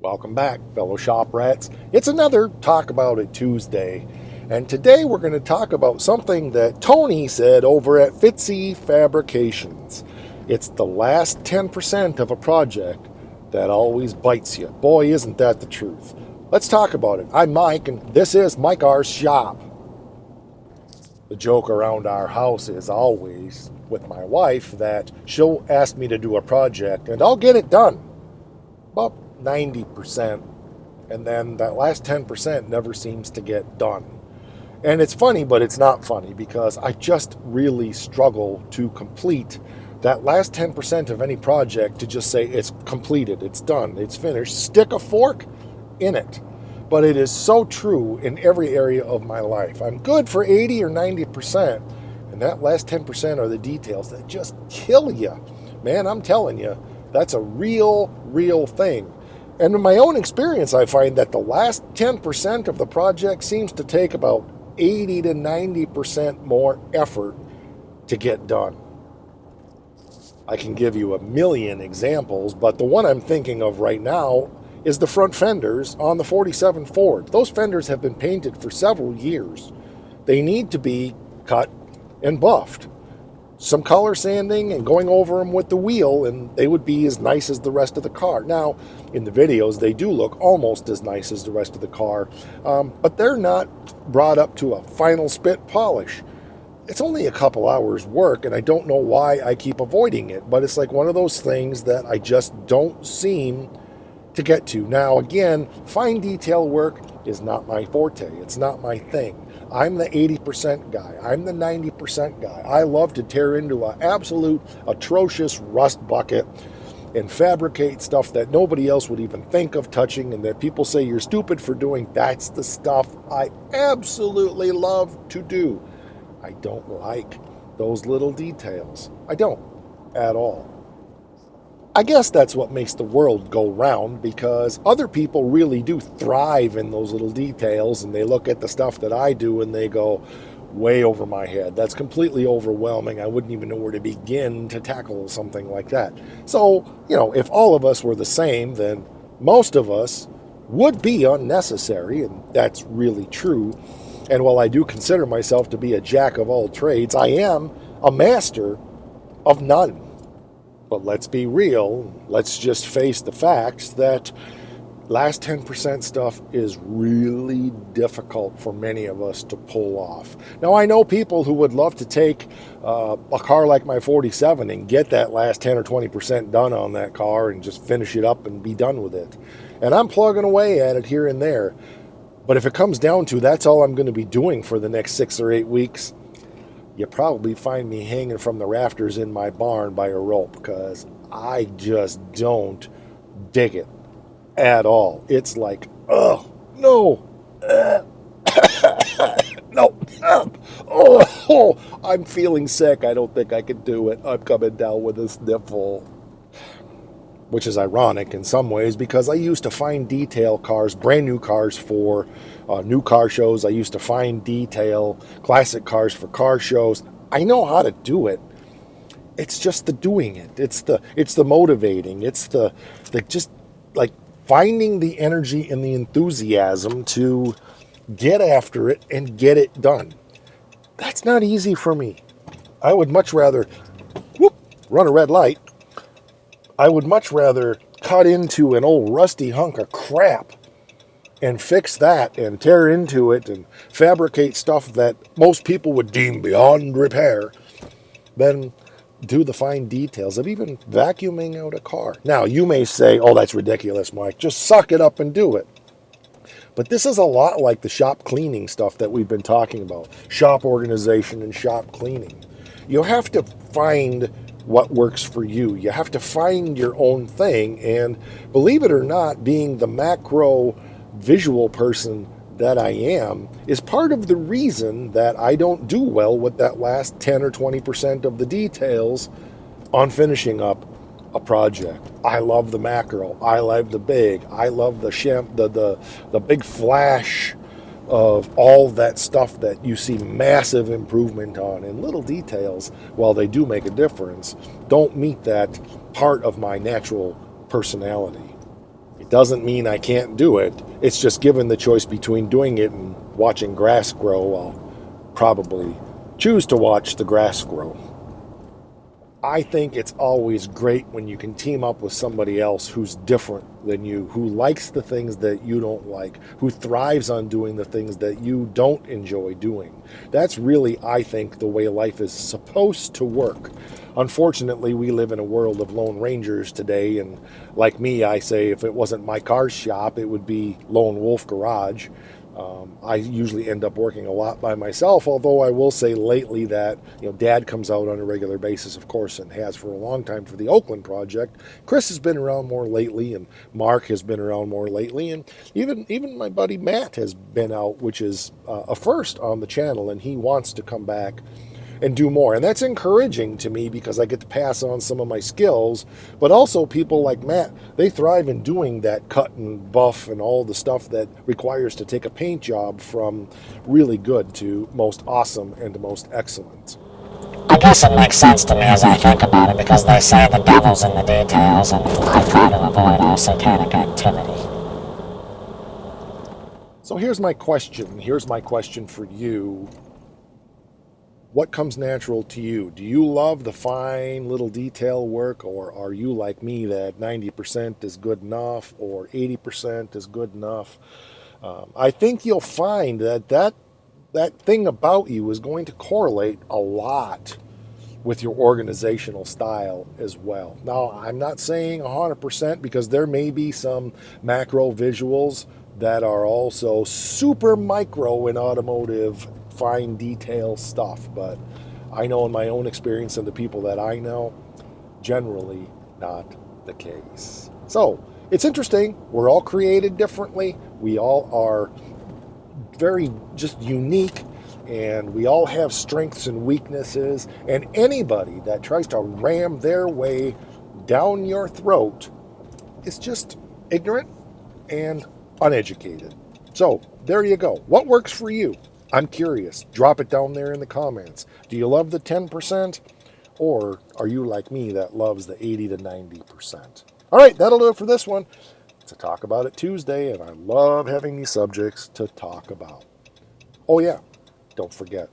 Welcome back, fellow shop rats. It's another Talk About It Tuesday, and today we're going to talk about something that Tony said over at Fitzy Fabrications. It's the last 10% of a project that always bites you. Boy, isn't that the truth. Let's talk about it. I'm Mike, and this is Mike R's Shop. The joke around our house is always with my wife that she'll ask me to do a project, and I'll get it done. About 90%, and then that last 10% never seems to get done. And it's funny, but it's not funny because I just really struggle to complete that last 10% of any project, to just say it's completed, it's done, it's finished, stick a fork in it. But it is so true in every area of my life. I'm good for 80 or 90%, and that last 10% are the details that just kill you. Man, I'm telling you, that's a real thing. And in my own experience, I find that the last 10% of the project seems to take about 80 to 90% more effort to get done. I can give you a million examples, but the one I'm thinking of right now is the front fenders on the 47 Ford. Those fenders have been painted for several years. They need to be cut and buffed. Some color sanding and going over them with the wheel, and they would be as nice as the rest of the car. Now, in the videos, they do look almost as nice as the rest of the car, but they're not brought up to a final spit polish. It's only a couple hours work, and I don't know why I keep avoiding it, but it's like one of those things that I just don't seem to get to. Now, again, fine detail work is not my forte. It's not my thing. I'm the 80% guy. I'm the 90% guy. I love to tear into an absolute atrocious rust bucket and fabricate stuff that nobody else would even think of touching and that people say you're stupid for doing. That's the stuff I absolutely love to do. I don't like those little details. I don't at all. I guess that's what makes the world go round, because other people really do thrive in those little details, and they look at the stuff that I do and they go, way over my head. That's completely overwhelming. I wouldn't even know where to begin to tackle something like that. So, if all of us were the same, then most of us would be unnecessary, and that's really true. And while I do consider myself to be a jack of all trades, I am a master of none. But let's be real, let's just face the facts that last 10% stuff is really difficult for many of us to pull off. Now, I know people who would love to take a car like my 47 and get that last 10 or 20% done on that car and just finish it up and be done with it. And I'm plugging away at it here and there. But if it comes down to that's all I'm going to be doing for the next 6 or 8 weeks, you probably find me hanging from the rafters in my barn by a rope, because I just don't dig it at all. It's like, oh, no. No. Oh, I'm feeling sick. I don't think I can do it. I'm coming down with a sniffle. Which is ironic in some ways, because I used to find detail cars, brand new cars for new car shows. I used to find detail classic cars for car shows. I know how to do it. It's just the doing it. It's the motivating. It's the just like finding the energy and the enthusiasm to get after it and get it done. That's not easy for me. I would much rather run a red light. I would much rather cut into an old rusty hunk of crap and fix that and tear into it and fabricate stuff that most people would deem beyond repair than do the fine details of even vacuuming out a car. Now, you may say, oh, that's ridiculous, Mike. Just suck it up and do it. But this is a lot like the shop cleaning stuff that we've been talking about. Shop organization and shop cleaning. You have to find what works for you. You have to find your own thing. And believe it or not, being the macro visual person that I am is part of the reason that I don't do well with that last 10 or 20% of the details on finishing up a project. I love the macro. I love the big. I love the big flash of all that stuff that you see massive improvement on, and little details, while they do make a difference, don't meet that part of my natural personality. Doesn't mean I can't do it. It's just given the choice between doing it and watching grass grow, I'll probably choose to watch the grass grow. I think it's always great when you can team up with somebody else who's different than you, who likes the things that you don't like, who thrives on doing the things that you don't enjoy doing. That's really, I think, the way life is supposed to work. Unfortunately, we live in a world of lone rangers today, and like me, I say if it wasn't my car shop, it would be Lone Wolf Garage. I usually end up working a lot by myself, although I will say lately that, Dad comes out on a regular basis, of course, and has for a long time for the Oakland project. Chris has been around more lately, and Mark has been around more lately, and even my buddy Matt has been out, which is a first on the channel, and he wants to come back and do more. And that's encouraging to me because I get to pass on some of my skills, but also people like Matt, they thrive in doing that cut and buff and all the stuff that requires to take a paint job from really good to most awesome and to most excellent. I guess it makes sense to me as I think about it, because they say the devil's in the details, and I try to avoid all satanic activity. So here's my question for you. What comes natural to you? Do you love the fine little detail work, or are you like me that 90% is good enough or 80% is good enough? I think you'll find that thing about you is going to correlate a lot with your organizational style as well. Now, I'm not saying 100% because there may be some macro visuals that are also super micro in automotive fine detail stuff, but I know in my own experience and the people that I know, generally not the case. So it's interesting. We're all created differently. We all are very just unique, and we all have strengths and weaknesses, and anybody that tries to ram their way down your throat is just ignorant and uneducated. So there you go. What works for you? I'm curious. Drop it down there in the comments. Do you love the 10%? Or are you like me that loves the 80 to 90%? All right, that'll do it for this one. It's a Talk About It Tuesday, and I love having these subjects to talk about. Oh yeah, don't forget.